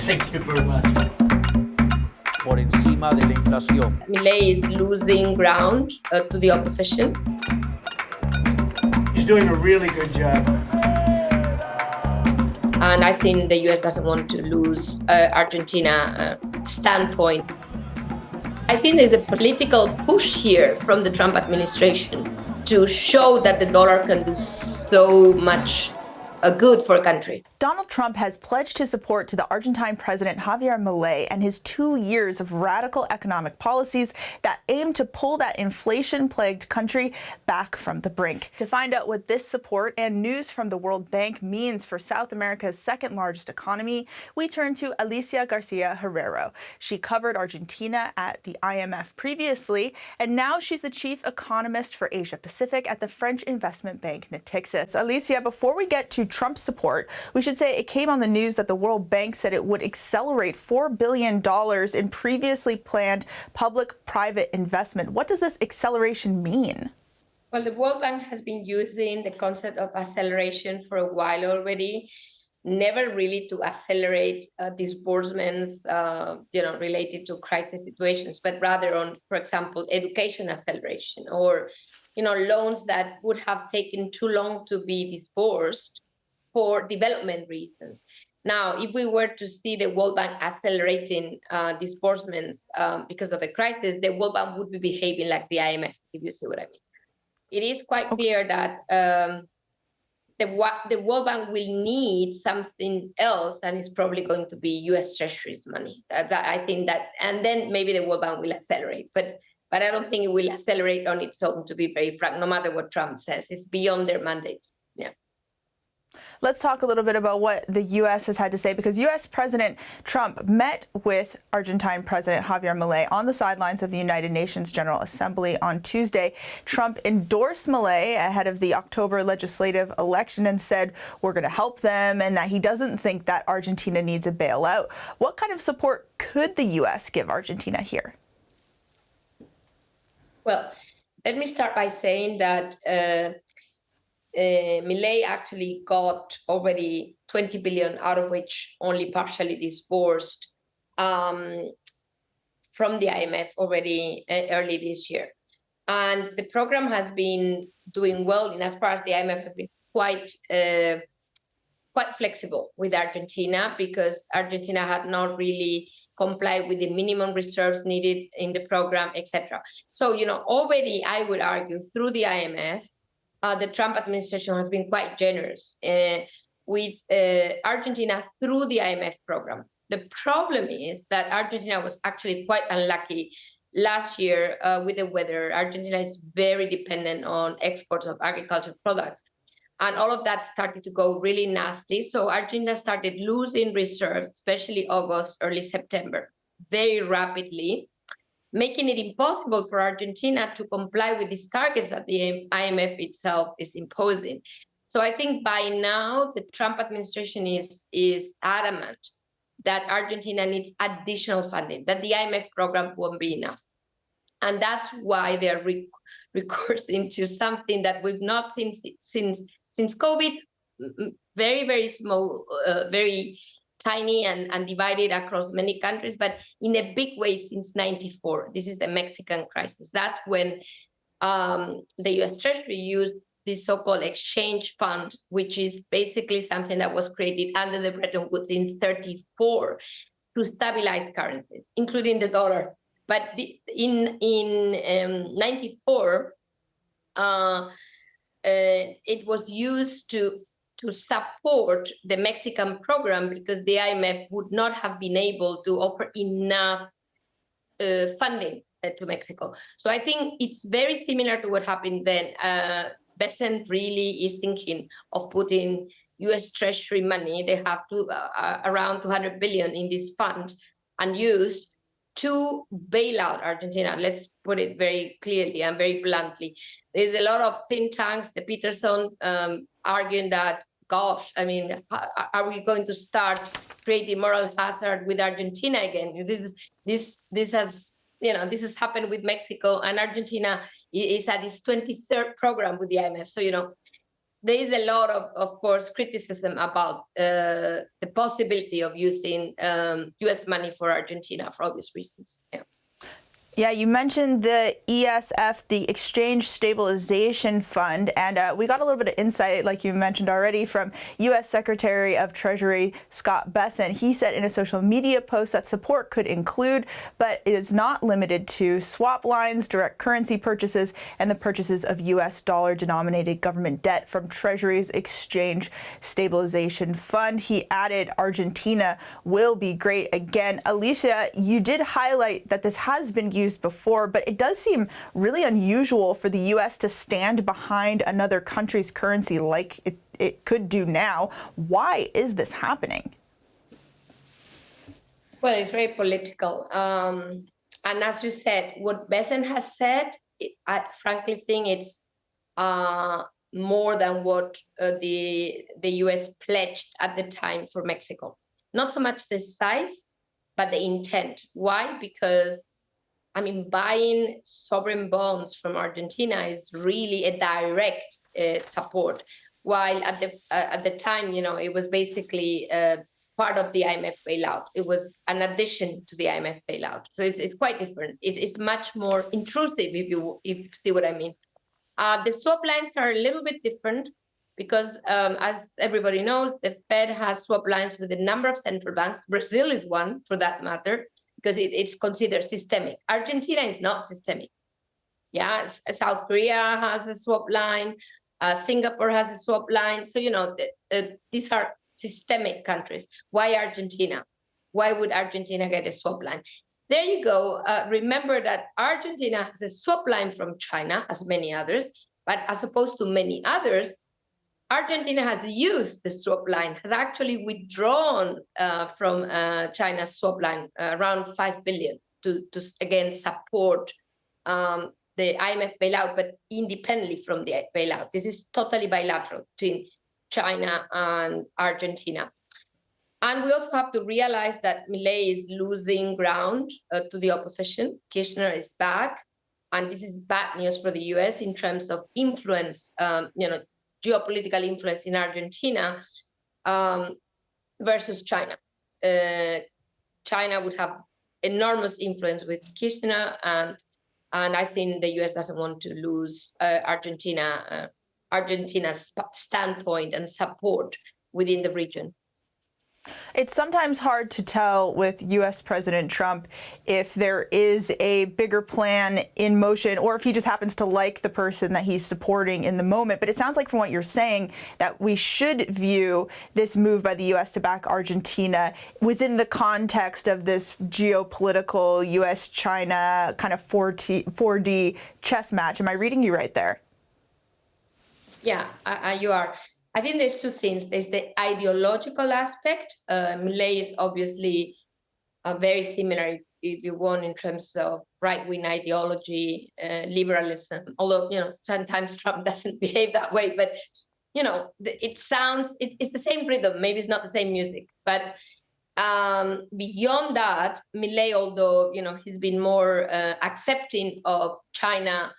Thank you very much. Por encima de la inflación. Milei is losing ground to the opposition. He's doing a really good job. And I think the US doesn't want to lose Argentina standpoint. I think there's a political push here from the Trump administration to show that the dollar can do so much good for a country. Donald Trump has pledged his support to the Argentine President Javier Milei and his 2 years of radical economic policies that aim to pull that inflation-plagued country back from the brink. To find out what this support and news from the World Bank means for South America's second-largest economy, we turn to Alicia Garcia Herrero. She covered Argentina at the IMF previously, and now she's the chief economist for Asia Pacific at the French investment bank Natixis. Alicia, before we get to Trump's support, we should say it came on the news that the World Bank said it would accelerate $4 billion in previously planned public-private investment. What does this acceleration mean? Well, the World Bank has been using the concept of acceleration for a while already, never really to accelerate disbursements, related to crisis situations, but rather on, for example, education acceleration or, loans that would have taken too long to be disbursed for development reasons. Now, if we were to see the World Bank accelerating disbursements because of a crisis, the World Bank would be behaving like the IMF, if you see what I mean. It is quite clear that the World Bank will need something else, and it's probably going to be U.S. Treasury's money. I think that, and then maybe the World Bank will accelerate. But I don't think it will accelerate on its own, to be very frank, no matter what Trump says. It's beyond their mandate. Yeah. Let's talk a little bit about what the U.S. has had to say, because U.S. President Trump met with Argentine President Javier Milei on the sidelines of the United Nations General Assembly on Tuesday. Trump endorsed Milei ahead of the October legislative election and said, we're going to help them, and that he doesn't think that Argentina needs a bailout. What kind of support could the U.S. give Argentina here? Well, let me start by saying that Milei actually got already 20 billion, out of which only partially disbursed from the IMF already early this year. And the program has been doing well in as far as the IMF has been quite flexible with Argentina, because Argentina had not really complied with the minimum reserves needed in the program, etc. So, already I would argue through the IMF, the Trump administration has been quite generous with Argentina through the IMF program. The problem is that Argentina was actually quite unlucky last year with the weather. Argentina is very dependent on exports of agricultural products. And all of that started to go really nasty. So Argentina started losing reserves, especially August, early September, very rapidly, making it impossible for Argentina to comply with these targets that the IMF itself is imposing. So I think by now, the Trump administration is adamant that Argentina needs additional funding, that the IMF program won't be enough. And that's why they're recoursing to something that we've not seen since COVID, very, very small, very tiny and divided across many countries, but in a big way since '94. This is the Mexican crisis. That's when the US Treasury used this so-called exchange fund, which is basically something that was created under the Bretton Woods in '34 to stabilize currencies, including the dollar. But in '94, it was used to support the Mexican program, because the IMF would not have been able to offer enough funding to Mexico. So I think it's very similar to what happened then. Besant really is thinking of putting US Treasury money. They have around 200 billion in this fund unused to bail out Argentina. Let's put it very clearly and very bluntly. There's a lot of think tanks, the Peterson, arguing that, gosh, I mean, are we going to start creating moral hazard with Argentina again? This has happened with Mexico, and Argentina is at its 23rd program with the IMF. So, there is a lot of course, criticism about the possibility of using U.S. money for Argentina for obvious reasons. Yeah. Yeah, you mentioned the ESF, the Exchange Stabilization Fund, and we got a little bit of insight, like you mentioned already, from U.S. Secretary of Treasury Scott Bessent. He said in a social media post that support could include, but is not limited to, swap lines, direct currency purchases, and the purchases of U.S. dollar-denominated government debt from Treasury's Exchange Stabilization Fund. He added Argentina will be great again. Alicia, you did highlight that this has been used before, but it does seem really unusual for the U.S. to stand behind another country's currency like it could do now. Why is this happening? Well, it's very political. And as you said, what Bessent has said, I frankly think it's more than what the U.S. pledged at the time for Mexico. Not so much the size, but the intent. Why? Because buying sovereign bonds from Argentina is really a direct support. While at the time, it was basically part of the IMF bailout. It was an addition to the IMF bailout. So it's quite different. It's much more intrusive, if you see what I mean. The swap lines are a little bit different because, as everybody knows, the Fed has swap lines with a number of central banks. Brazil is one, for that matter, because it's considered systemic. Argentina is not systemic. Yeah, South Korea has a swap line. Singapore has a swap line. So, these are systemic countries. Why Argentina? Why would Argentina get a swap line? There you go. Remember that Argentina has a swap line from China, as many others, but as opposed to many others, Argentina has used the swap line, has actually withdrawn from China's swap line around 5 billion to again support the IMF bailout, but independently from the bailout. This is totally bilateral between China and Argentina. And we also have to realize that Milei is losing ground to the opposition. Kirchner is back, and this is bad news for the US in terms of influence, geopolitical influence in Argentina versus China. China would have enormous influence with Kirchner, and I think the US doesn't want to lose Argentina's standpoint and support within the region. It's sometimes hard to tell with U.S. President Trump if there is a bigger plan in motion or if he just happens to like the person that he's supporting in the moment. But it sounds like from what you're saying that we should view this move by the U.S. to back Argentina within the context of this geopolitical U.S.-China kind of 4D chess match. Am I reading you right there? Yeah, you are. I think there's two things. There's the ideological aspect. Milei is obviously very similar, if you want, in terms of right-wing ideology, liberalism. Although, sometimes Trump doesn't behave that way. But, it's the same rhythm. Maybe it's not the same music. But beyond that, Milei, although, he's been more accepting of China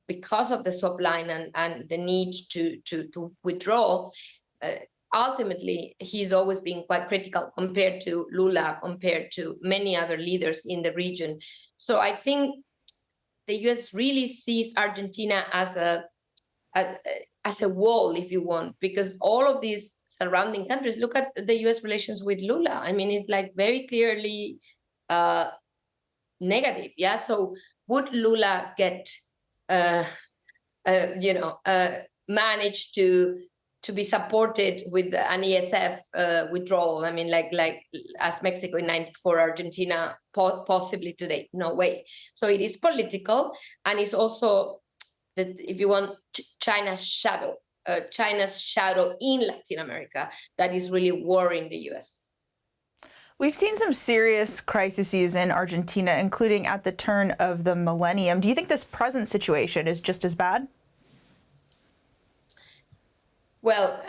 because of the swap line and the need to withdraw, ultimately, he's always been quite critical compared to Lula, compared to many other leaders in the region. So I think the U.S. really sees Argentina as a wall, if you want, because all of these surrounding countries, look at the U.S. relations with Lula. It's like very clearly negative. Yeah. So would Lula get managed to be supported with an ESF withdrawal? Like as Mexico in '94, Argentina possibly today? No way. So it is political, and it's also that, if you want, China's shadow in Latin America that is really worrying the U.S. We've seen some serious crises in Argentina, including at the turn of the millennium. Do you think this present situation is just as bad? Well,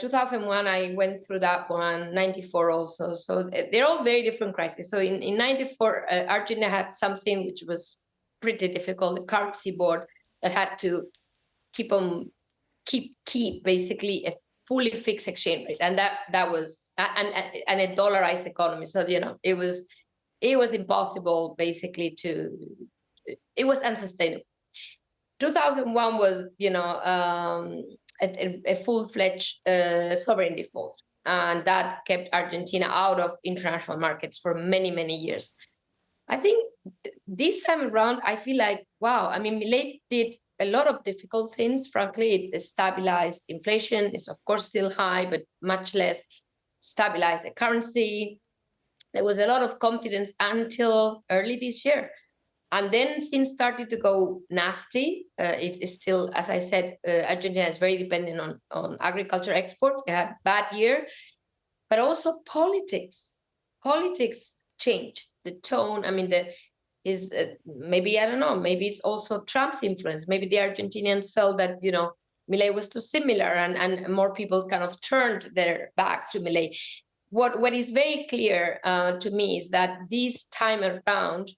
2001, I went through that one, 94 also. So they're all very different crises. So in 94, Argentina had something which was pretty difficult, the currency board that had to keep on keep basically a fully fixed exchange rate, and that was and a dollarized economy. So it was impossible basically it was unsustainable. 2001 was a full-fledged sovereign default, and that kept Argentina out of international markets for many years. I think this time around, I feel like, wow, I mean, Milei did a lot of difficult things. Frankly, it stabilized inflation. It's of course still high, but much less. Stabilized the currency. There was a lot of confidence until early this year. And then things started to go nasty. It is still, as I said, Argentina is very dependent on agriculture exports. They had a bad year, but also politics. Politics changed the tone. I mean, maybe, I don't know, maybe it's also Trump's influence. Maybe the Argentinians felt that, Milei was too similar, and more people kind of turned their back to Milei. What is very clear to me is that this time around,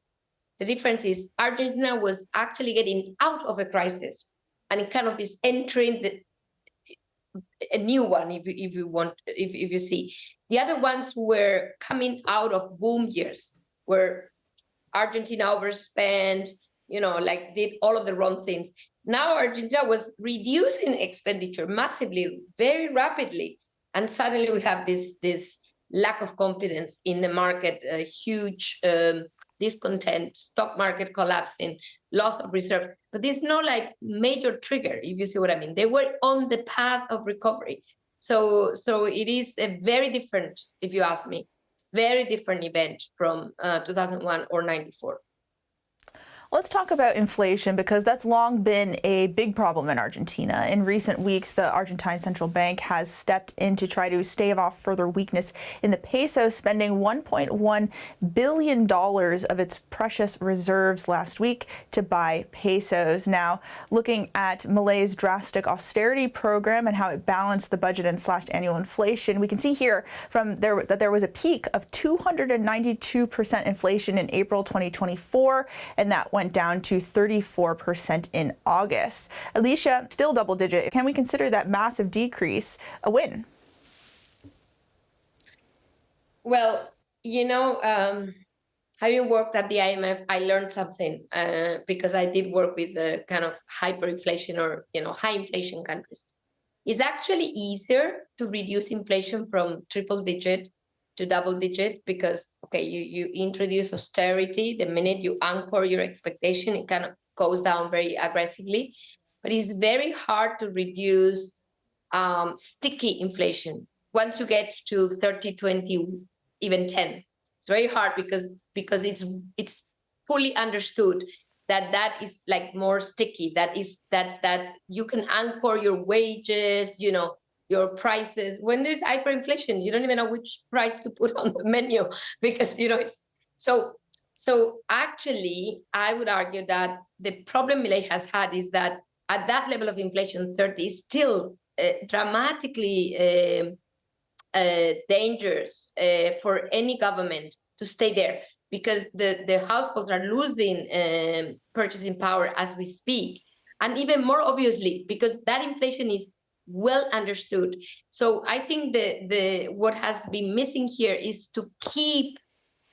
the difference is Argentina was actually getting out of a crisis, and it kind of is entering a new one, if you see. The other ones were coming out of boom years, where Argentina overspent, did all of the wrong things. Now Argentina was reducing expenditure massively, very rapidly, and suddenly we have this lack of confidence in the market, a huge discontent, stock market collapsing, loss of reserve. But there's no major trigger, if you see what I mean. They were on the path of recovery. So it is a very different, if you ask me, very different event from 2001 or 94. Let's talk about inflation, because that's long been a big problem in Argentina. In recent weeks, the Argentine central bank has stepped in to try to stave off further weakness in the peso, spending $1.1 billion of its precious reserves last week to buy pesos. Now, looking at Milei's drastic austerity program and how it balanced the budget and slashed annual inflation, we can see here that there was a peak of 292% inflation in April 2024, and that went down to 34% in August. Alicia, still double digit. Can we consider that massive decrease a win? Well, having worked at the IMF, I learned something because I did work with the kind of hyperinflation or high inflation countries. It's actually easier to reduce inflation from triple digit to double digit, because you introduce austerity. The minute you anchor your expectation, it kind of goes down very aggressively. But it's very hard to reduce sticky inflation once you get to 30, 20, even 10. It's very hard because it's fully understood that is more sticky. That is that you can anchor your wages, your prices. When there's hyperinflation, you don't even know which price to put on the menu, because it's so actually I would argue that the problem Milei has had is that at that level of inflation, 30 is still dramatically dangerous for any government to stay there, because the households are losing purchasing power as we speak, and even more obviously because that inflation is well understood. So I think what has been missing here is to keep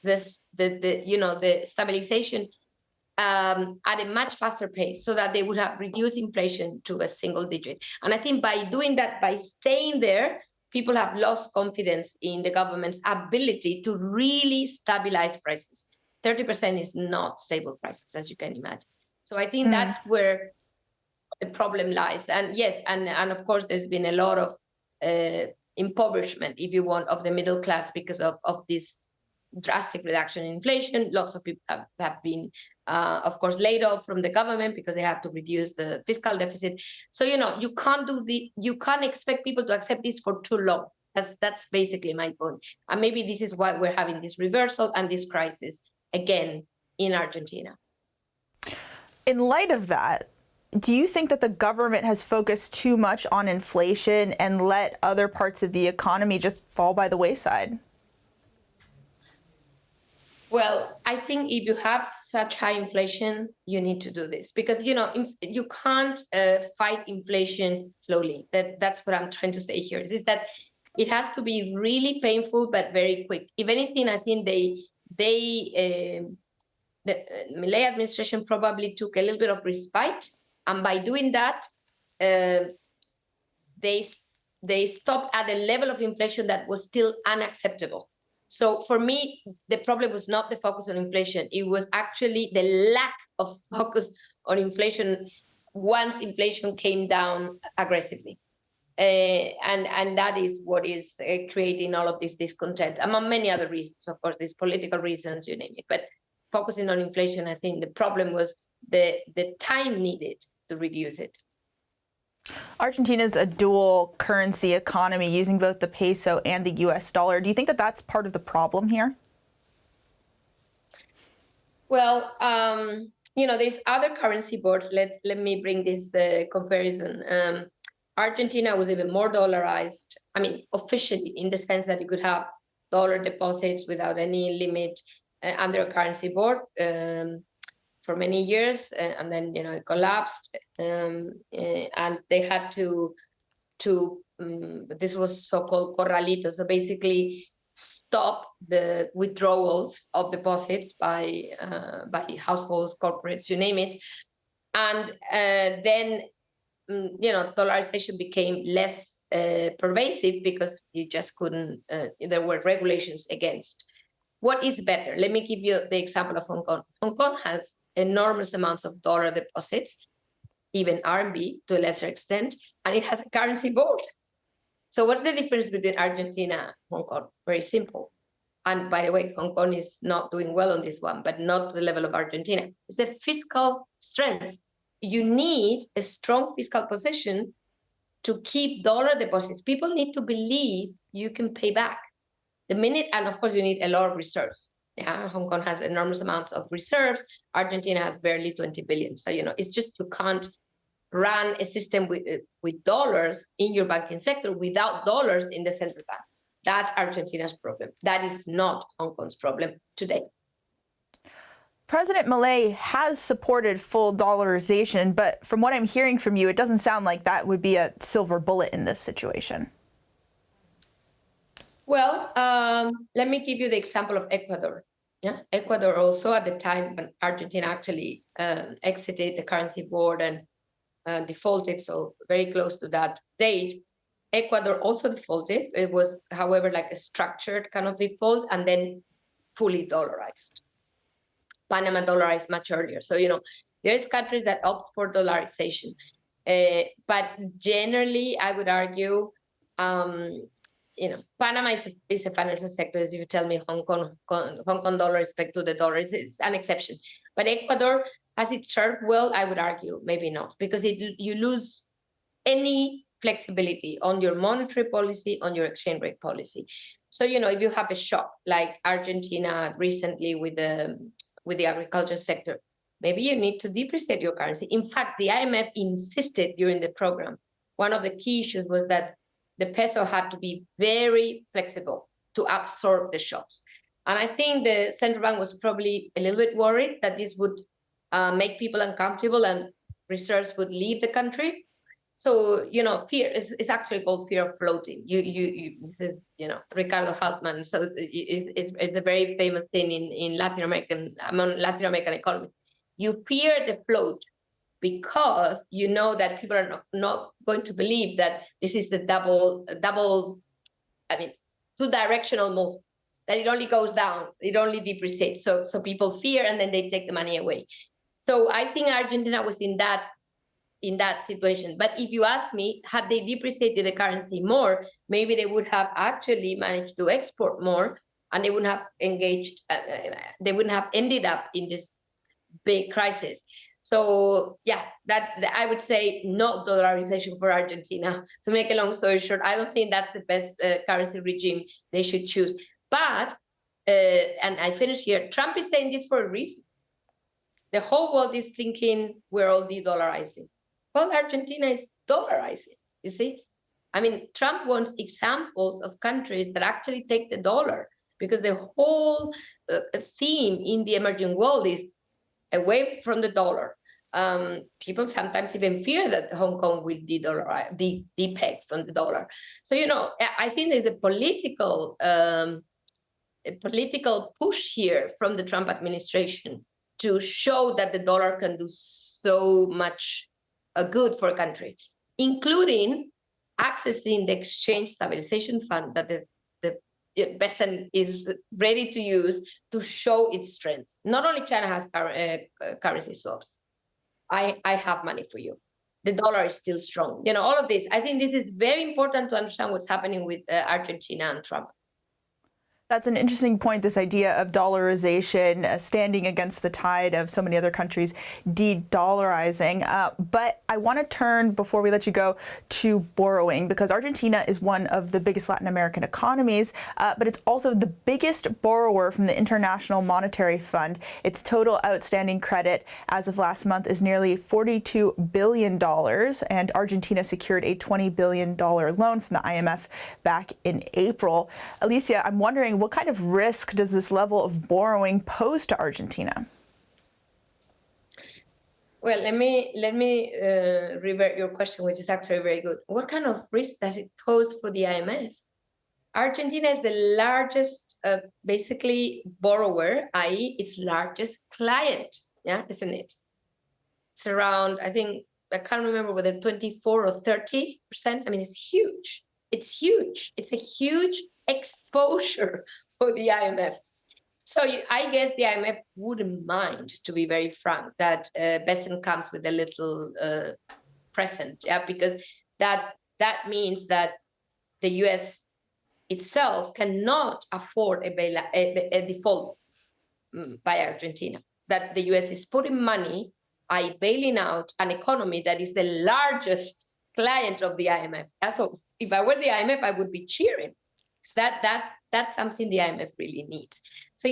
the stabilization at a much faster pace, so that they would have reduced inflation to a single digit. And I think by doing that, by staying there, people have lost confidence in the government's ability to really stabilize prices. 30% is not stable prices, as you can imagine. So I think that's where the problem lies. And yes, and of course, there's been a lot of impoverishment, if you want, of the middle class because of this drastic reduction in inflation. Lots of people have been, of course, laid off from the government because they have to reduce the fiscal deficit. So, you can't expect people to accept this for too long. That's basically my point. And maybe this is why we're having this reversal and this crisis again in Argentina. In light of that, do you think that the government has focused too much on inflation and let other parts of the economy just fall by the wayside? Well, I think if you have such high inflation, you need to do this because you can't fight inflation slowly. That's what I'm trying to say here. Is that it has to be really painful but very quick. If anything, I think the Milei administration probably took a little bit of respite, and by doing that, they stopped at a level of inflation that was still unacceptable. So for me, the problem was not the focus on inflation. It was actually the lack of focus on inflation once inflation came down aggressively. And that is what is creating all of this discontent, among many other reasons, of course, these political reasons, you name it. But focusing on inflation, I think the problem was the time needed to reduce it. Argentina is a dual currency economy using both the peso and the US dollar. Do you think that that's part of the problem here? Well, there's other currency boards. Let me bring this comparison. Argentina was even more dollarized. I mean, officially, in the sense that you could have dollar deposits without any limit under a currency board for many years, and then it collapsed, and they had to this was so-called corralito. So basically, stop the withdrawals of deposits by households, corporates, you name it, and then dollarization became less pervasive because you just couldn't. There were regulations against. What is better? Let me give you the example of Hong Kong. Hong Kong has enormous amounts of dollar deposits, even RMB to a lesser extent, and it has a currency board. So what's the difference between Argentina and Hong Kong? Very simple. And by the way, Hong Kong is not doing well on this one, but not to the level of Argentina. It's the fiscal strength. You need a strong fiscal position to keep dollar deposits. People need to believe you can pay back. The minute, and of course, you need a lot of reserves. Yeah, Hong Kong has enormous amounts of reserves. Argentina has barely 20 billion. So, it's just you can't run a system with dollars in your banking sector without dollars in the central bank. That's Argentina's problem. That is not Hong Kong's problem today. President Milei has supported full dollarization, but from what I'm hearing from you, it doesn't sound like that would be a silver bullet in this situation. Well, let me give you the example of Ecuador. Yeah, Ecuador also at the time when Argentina actually exited the currency board and defaulted, so very close to that date, Ecuador also defaulted. It was, however, like a structured kind of default and then fully dollarized. Panama dollarized much earlier. So, there's countries that opt for dollarization. But generally, I would argue, Panama is a financial sector. As you tell me, Hong Kong dollar respect to the dollar is an exception. But Ecuador, has it served well? I would argue maybe not, because you lose any flexibility on your monetary policy, on your exchange rate policy. So, if you have a shock like Argentina recently with the agriculture sector, maybe you need to depreciate your currency. In fact, the IMF insisted during the program, one of the key issues was that the peso had to be very flexible to absorb the shocks. And I think the central bank was probably a little bit worried that this would make people uncomfortable and reserves would leave the country. So, fear is actually called fear of floating. Ricardo Haltman. So it's a very famous thing in among Latin American economies. You fear the float because you know that people are not going to believe that this is a two-directional move, that it only goes down, it only depreciates. So people fear and then they take the money away. So I think Argentina was in that situation. But if you ask me, had they depreciated the currency more, maybe they would have actually managed to export more and they wouldn't have they wouldn't have ended up in this big crisis. So that I would say no dollarization for Argentina. To make a long story short, I don't think that's the best currency regime they should choose. But, and I finish here, Trump is saying this for a reason. The whole world is thinking we're all de-dollarizing. Well, Argentina is dollarizing, you see? I mean, Trump wants examples of countries that actually take the dollar because the whole theme in the emerging world is away from the dollar. People sometimes even fear that Hong Kong will depeg from the dollar. So, I think there's a political push here from the Trump administration to show that the dollar can do so much good for a country, including accessing the exchange stabilization fund that the President is ready to use to show its strength. Not only China has currency swaps. I have money for you. The dollar is still strong. All of this. I think this is very important to understand what's happening with Argentina and Trump. That's an interesting point, this idea of dollarization standing against the tide of so many other countries de-dollarizing. But I want to turn, before we let you go, to borrowing, because Argentina is one of the biggest Latin American economies, but it's also the biggest borrower from the International Monetary Fund. Its total outstanding credit as of last month is nearly $42 billion, and Argentina secured a $20 billion loan from the IMF back in April. Alicia, I'm wondering, what kind of risk does this level of borrowing pose to Argentina? Well, let me revert your question, which is actually very good. What kind of risk does it pose for the IMF? Argentina is the largest, basically, borrower, i.e., its largest client. Yeah, isn't it? It's around, I can't remember whether 24 or 30%. I mean, it's huge. It's huge. It's a huge exposure for the IMF. So I guess the IMF wouldn't mind, to be very frank, that President comes with a little present, because that means that the US itself cannot afford a default by Argentina, that the US is putting money, bailing out an economy that is the largest client of the IMF. So if I were the IMF, I would be cheering. So that's something the IMF really needs. So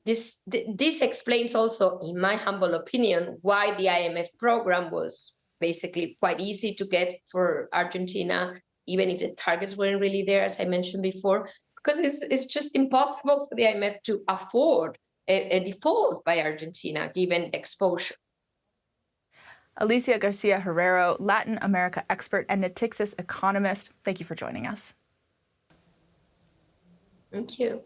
this explains also, in my humble opinion, why the IMF program was basically quite easy to get for Argentina, even if the targets weren't really there, as I mentioned before, because it's just impossible for the IMF to afford a default by Argentina, given exposure. Alicia Garcia Herrero, Latin America expert and Natixis economist, thank you for joining us. Thank you.